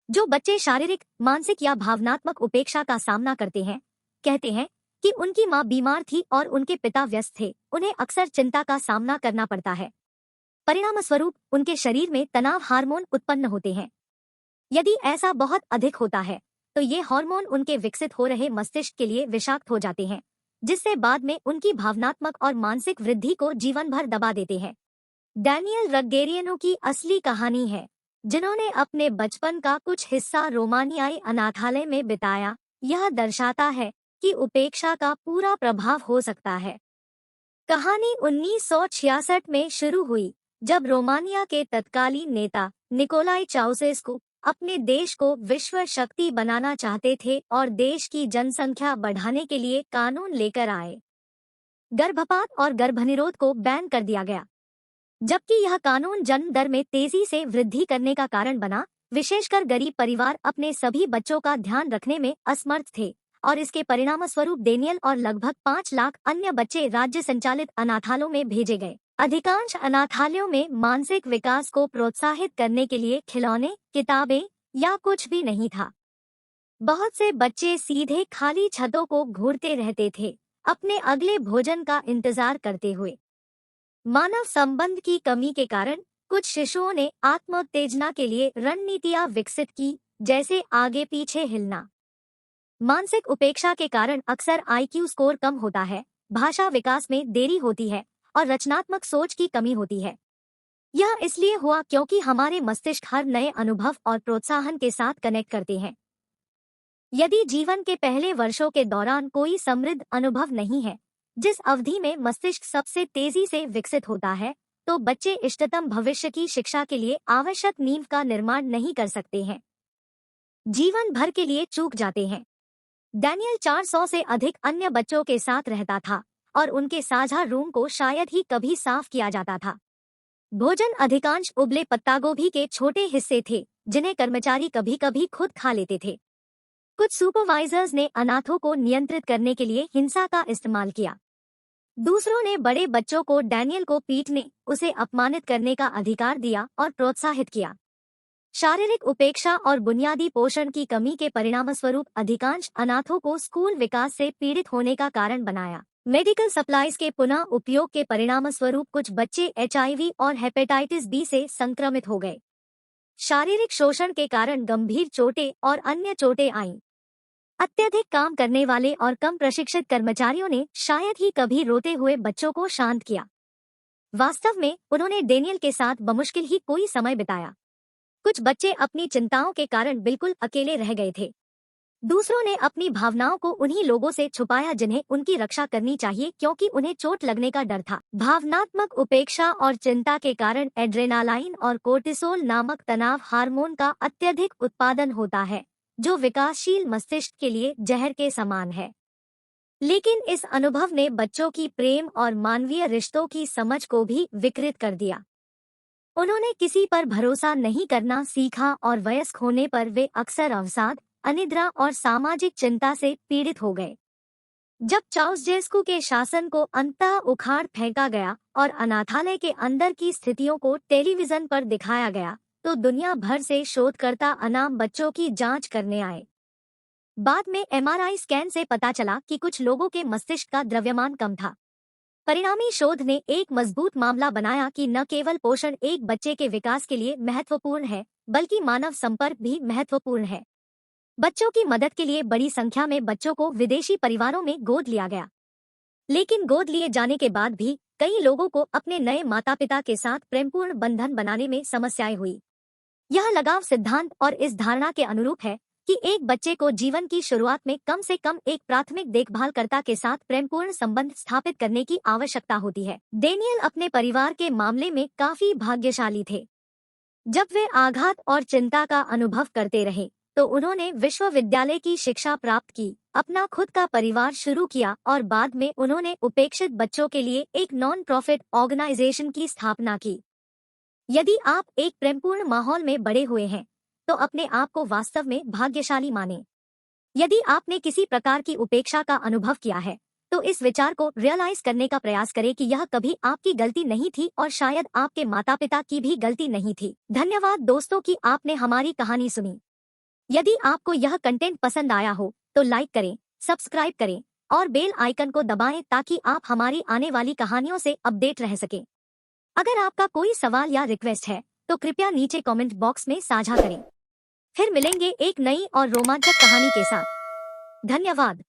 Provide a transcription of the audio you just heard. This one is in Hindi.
जो बच्चे शारीरिक, मानसिक या भावनात्मक उपेक्षा का सामना करते हैं, कहते हैं कि उनकी माँ बीमार थी और उनके पिता व्यस्त थे। उन्हें अक्सर चिंता का सामना करना पड़ता है। परिणामस्वरूप उनके शरीर में तनाव हार्मोन उत्पन्न होते हैं। यदि ऐसा बहुत अधिक होता है तो ये हार्मोन उनके विकसित हो रहे मस्तिष्क के लिए विषाक्त हो जाते हैं, जिससे बाद में उनकी भावनात्मक और मानसिक वृद्धि को जीवन भर दबा देते हैं। डैनियल रग्गेरियनो की असली कहानी है, जिन्होंने अपने बचपन का कुछ हिस्सा रोमानियाई अनाथालय में बिताया। यह दर्शाता है कि उपेक्षा का पूरा प्रभाव हो सकता है। कहानी 1966 में शुरू हुई, जब रोमानिया के तत्कालीन नेता निकोलाई चाउसेस्कू अपने देश को विश्व शक्ति बनाना चाहते थे और देश की जनसंख्या बढ़ाने के लिए कानून लेकर आए। गर्भपात और गर्भनिरोध को बैन कर दिया गया। जबकि यह कानून जन्म दर में तेजी से वृद्धि करने का कारण बना, विशेषकर गरीब परिवार अपने सभी बच्चों का ध्यान रखने में असमर्थ थे और इसके परिणामस्वरूप डेनियल और लगभग 5 लाख अन्य बच्चे राज्य संचालित अनाथालयों में भेजे गए। अधिकांश अनाथालयों में मानसिक विकास को प्रोत्साहित करने के लिए खिलौने, किताबें या कुछ भी नहीं था। बहुत से बच्चे सीधे खाली छतों को घूरते रहते थे, अपने अगले भोजन का इंतजार करते हुए। मानव संबंध की कमी के कारण कुछ शिशुओं ने आत्मोत्तेजना के लिए रणनीतियां विकसित की, जैसे आगे पीछे हिलना। मानसिक उपेक्षा के कारण अक्सर आईक्यू स्कोर कम होता है, भाषा विकास में देरी होती है और रचनात्मक सोच की कमी होती है। यह इसलिए हुआ क्योंकि हमारे मस्तिष्क हर नए अनुभव और प्रोत्साहन के साथ कनेक्ट करते हैं। यदि जीवन के पहले वर्षों के दौरान कोई समृद्ध अनुभव नहीं है, जिस अवधि में मस्तिष्क सबसे तेजी से विकसित होता है, तो बच्चे इष्टतम भविष्य की शिक्षा के लिए आवश्यक नींव का निर्माण नहीं कर सकते हैं। जीवन भर के लिए चूक जाते हैं। डैनियल 400 से अधिक अन्य बच्चों के साथ रहता था और उनके साझा रूम को शायद ही कभी साफ किया जाता था। भोजन अधिकांश उबले पत्तागोभी के छोटे हिस्से थे, जिन्हें कर्मचारी कभी कभी खुद खा लेते थे। कुछ सुपरवाइजर्स ने अनाथों को नियंत्रित करने के लिए हिंसा का इस्तेमाल किया। दूसरों ने बड़े बच्चों को डैनियल को पीटने, उसे अपमानित करने का अधिकार दिया और प्रोत्साहित किया। शारीरिक उपेक्षा और बुनियादी पोषण की कमी के परिणामस्वरूप अधिकांश अनाथों को स्कूल विकास से पीड़ित होने का कारण बनाया। मेडिकल सप्लाईज के पुनः उपयोग के परिणामस्वरूप कुछ बच्चे HIV और हेपेटाइटिस बी से संक्रमित हो गए। शारीरिक शोषण के कारण गंभीर चोटें और अन्य चोटें आईं। अत्यधिक काम करने वाले और कम प्रशिक्षित कर्मचारियों ने शायद ही कभी रोते हुए बच्चों को शांत किया। वास्तव में उन्होंने डेनियल के साथ बमुश्किल ही कोई समय बिताया। कुछ बच्चे अपनी चिंताओं के कारण बिल्कुल अकेले रह गए थे। दूसरों ने अपनी भावनाओं को उन्हीं लोगों से छुपाया जिन्हें उनकी रक्षा करनी चाहिए, क्योंकि उन्हें चोट लगने का डर था। भावनात्मक उपेक्षा और चिंता के कारण एड्रेनालाइन और कोर्टिसोल नामक तनाव हार्मोन का अत्यधिक उत्पादन होता है, जो विकासशील मस्तिष्क के लिए जहर के समान है। लेकिन इस अनुभव ने बच्चों की प्रेम और मानवीय रिश्तों की समझ को भी विकृत कर दिया। उन्होंने किसी पर भरोसा नहीं करना सीखा और वयस्क होने पर वे अक्सर अवसाद, अनिद्रा और सामाजिक चिंता से पीड़ित हो गए। जब चाउसेस्कू के शासन को अंततः उखाड़ फेंका गया और अनाथालय के अंदर की स्थितियों को टेलीविजन पर दिखाया गया, तो दुनिया भर से शोधकर्ता अनाम बच्चों की जांच करने आए। बाद में MRI स्कैन से पता चला कि कुछ लोगों के मस्तिष्क का द्रव्यमान कम था। परिणामी शोध ने एक मजबूत मामला बनाया कि न केवल पोषण एक बच्चे के विकास के लिए महत्वपूर्ण है, बल्कि मानव संपर्क भी महत्वपूर्ण है। बच्चों की मदद के लिए बड़ी संख्या में बच्चों को विदेशी परिवारों में गोद लिया गया। लेकिन गोद लिए जाने के बाद भी कई लोगों को अपने नए माता पिता के साथ प्रेमपूर्ण बंधन बनाने में समस्याएं हुई। यह लगाव सिद्धांत और इस धारणा के अनुरूप है कि एक बच्चे को जीवन की शुरुआत में कम से कम एक प्राथमिक देखभालकर्ता के साथ प्रेमपूर्ण संबंध स्थापित करने की आवश्यकता होती है। डेनियल अपने परिवार के मामले में काफी भाग्यशाली थे। जब वे आघात और चिंता का अनुभव करते रहे, तो उन्होंने विश्वविद्यालय की शिक्षा प्राप्त की, अपना खुद का परिवार शुरू किया और बाद में उन्होंने उपेक्षित बच्चों के लिए एक नॉन प्रॉफिट ऑर्गेनाइजेशन की स्थापना की। यदि आप एक प्रेमपूर्ण माहौल में बड़े हुए हैं, तो अपने आप को वास्तव में भाग्यशाली मानें। यदि आपने किसी प्रकार की उपेक्षा का अनुभव किया है, तो इस विचार को रियलाइज करने का प्रयास करें कि यह कभी आपकी गलती नहीं थी और शायद आपके माता पिता की भी गलती नहीं थी। धन्यवाद दोस्तों कि आपने हमारी कहानी सुनी। यदि आपको यह कंटेंट पसंद आया हो तो लाइक करें, सब्सक्राइब करें और बेल आइकन को दबाएं ताकि आप हमारी आने वाली कहानियों से अपडेट रह सकें। अगर आपका कोई सवाल या रिक्वेस्ट है तो कृपया नीचे कमेंट बॉक्स में साझा करें। फिर मिलेंगे एक नई और रोमांचक कहानी के साथ। धन्यवाद।